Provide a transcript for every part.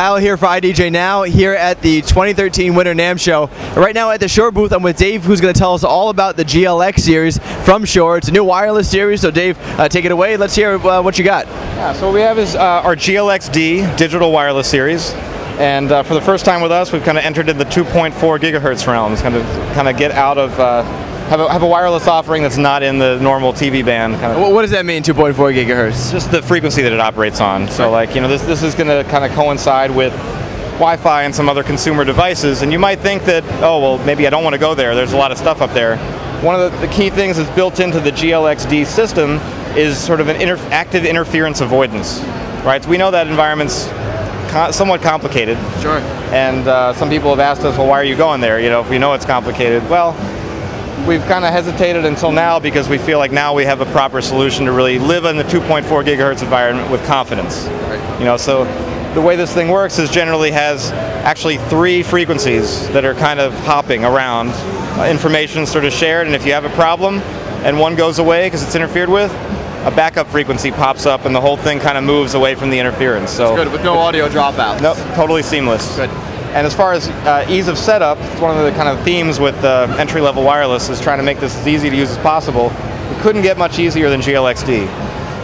Kyle here for idjnow here at the 2013 Winter NAMM show. Right now at the Shure booth, I'm with Dave, who's going to tell us all about the GLX series from Shure. It's a new wireless series, so Dave, take it away. Let's hear what you got. Yeah, so what we have is our GLX-D Digital Wireless Series. And for the first time with us, we've kind of entered in the 2.4 gigahertz realm. It's kind of get out of have a wireless offering that's not in the normal TV band. What does that mean, 2.4 gigahertz? Just the frequency that it operates on. So, like, you know, this is going to kind of coincide with Wi-Fi and some other consumer devices. And you might think that, oh, well, maybe I don't want to go there. There's a lot of stuff up there. One of the key things that's built into the GLX-D system is sort of an active interference avoidance, right? So we know that environment's somewhat complicated. Sure. And some people have asked us, well, why are you going there? You know, if we know it's complicated. Well, we've kind of hesitated until now because we feel like now we have a proper solution to really live in the 2.4 gigahertz environment with confidence. Right. You know, so the way this thing works is generally has actually 3 frequencies that are kind of hopping around. Information sort of shared, and if you have a problem and one goes away because it's interfered with, a backup frequency pops up and the whole thing kind of moves away from the interference. So it's good, with no audio dropouts. Nope, totally seamless. Good. And as far as ease of setup, it's one of the kind of themes with entry-level wireless is trying to make this as easy to use as possible. It couldn't get much easier than GLX-D.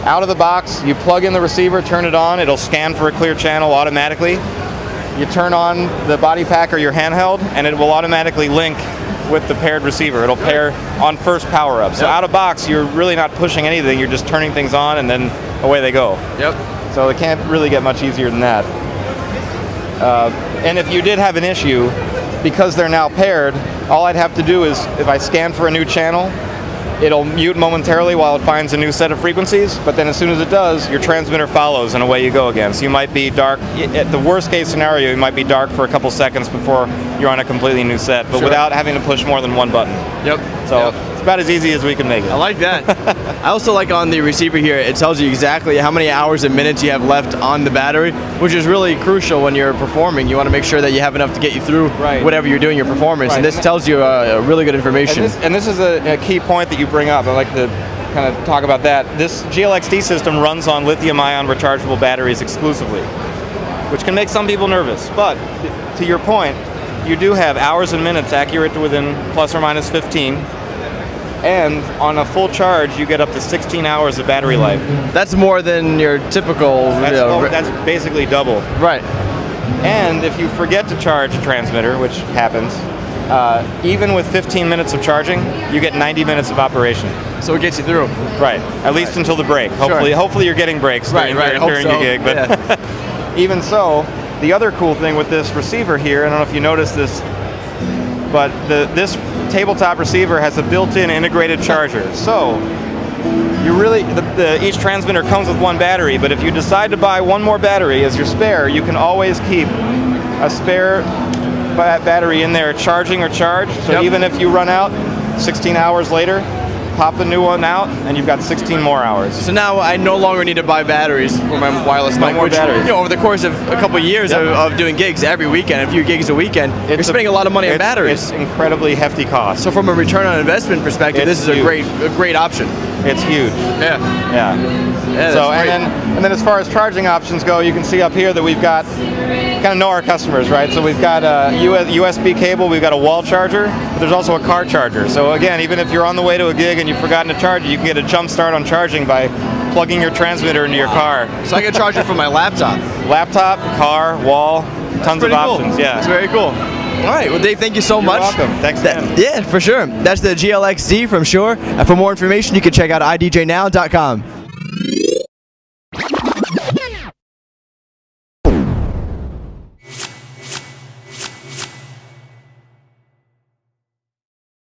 Out of the box, you plug in the receiver, turn it on, it'll scan for a clear channel automatically. You turn on the body pack or your handheld, and it will automatically link with the paired receiver. It'll pair on first power up. So out of box, you're really not pushing anything, you're just turning things on and then away they go. Yep. So it can't really get much easier than that. And if you did have an issue, because they're now paired, all I'd have to do is, if I scan for a new channel, it'll mute momentarily while it finds a new set of frequencies, but then as soon as it does, your transmitter follows and away you go again. So you might be dark, at the worst case scenario, you might be dark for a couple seconds before you're on a completely new set, but without having to push more than one button. Yep. So it's about as easy as we can make it. I like that. I also like on the receiver here, it tells you exactly how many hours and minutes you have left on the battery, which is really crucial when you're performing. You want to make sure that you have enough to get you through whatever you're doing, your performance, and this tells you really good information. And this is a key point that you bring up. I like to kind of talk about that. This GLX-D system runs on lithium-ion rechargeable batteries exclusively, which can make some people nervous. But to your point, you do have hours and minutes accurate to within plus or minus 15. And on a full charge, you get up to 16 hours of battery life. That's more than your typical... That's basically double. Right. And if you forget to charge a transmitter, which happens, even with 15 minutes of charging, you get 90 minutes of operation. So it gets you through. Right. At least until the break. Hopefully you're getting breaks during your gig. But even so, the other cool thing with this receiver here, I don't know if you noticed this, but this tabletop receiver has a built-in integrated charger. So you really, each transmitter comes with one battery, but if you decide to buy one more battery as your spare, you can always keep a spare battery in there charging or charged. So even if you run out 16 hours later, pop a new one out, and you've got 16 more hours. So now I no longer need to buy batteries for my wireless mic. More batteries. You know, over the course of a couple of years of doing gigs every weekend, a few gigs a weekend, you're spending a lot of money on batteries. It's incredibly hefty cost. So from a return on investment perspective, this is a great option. It's huge. Yeah. So and then as far as charging options go, you can see up here that we've got kind of know our customers, right? So we've got a USB cable, we've got a wall charger, but there's also a car charger. So again, even if you're on the way to a gig and you've forgotten to charge it, you can get a jump start on charging by plugging your transmitter into your car. So I can charge it from my laptop. Laptop, car, wall, tons of options. Cool. Yeah. That's very cool. All right, well, Dave, thank you so much. You're welcome. Thanks, man. Yeah, for sure. That's the GLX-D from Shure. For more information, you can check out idjnow.com.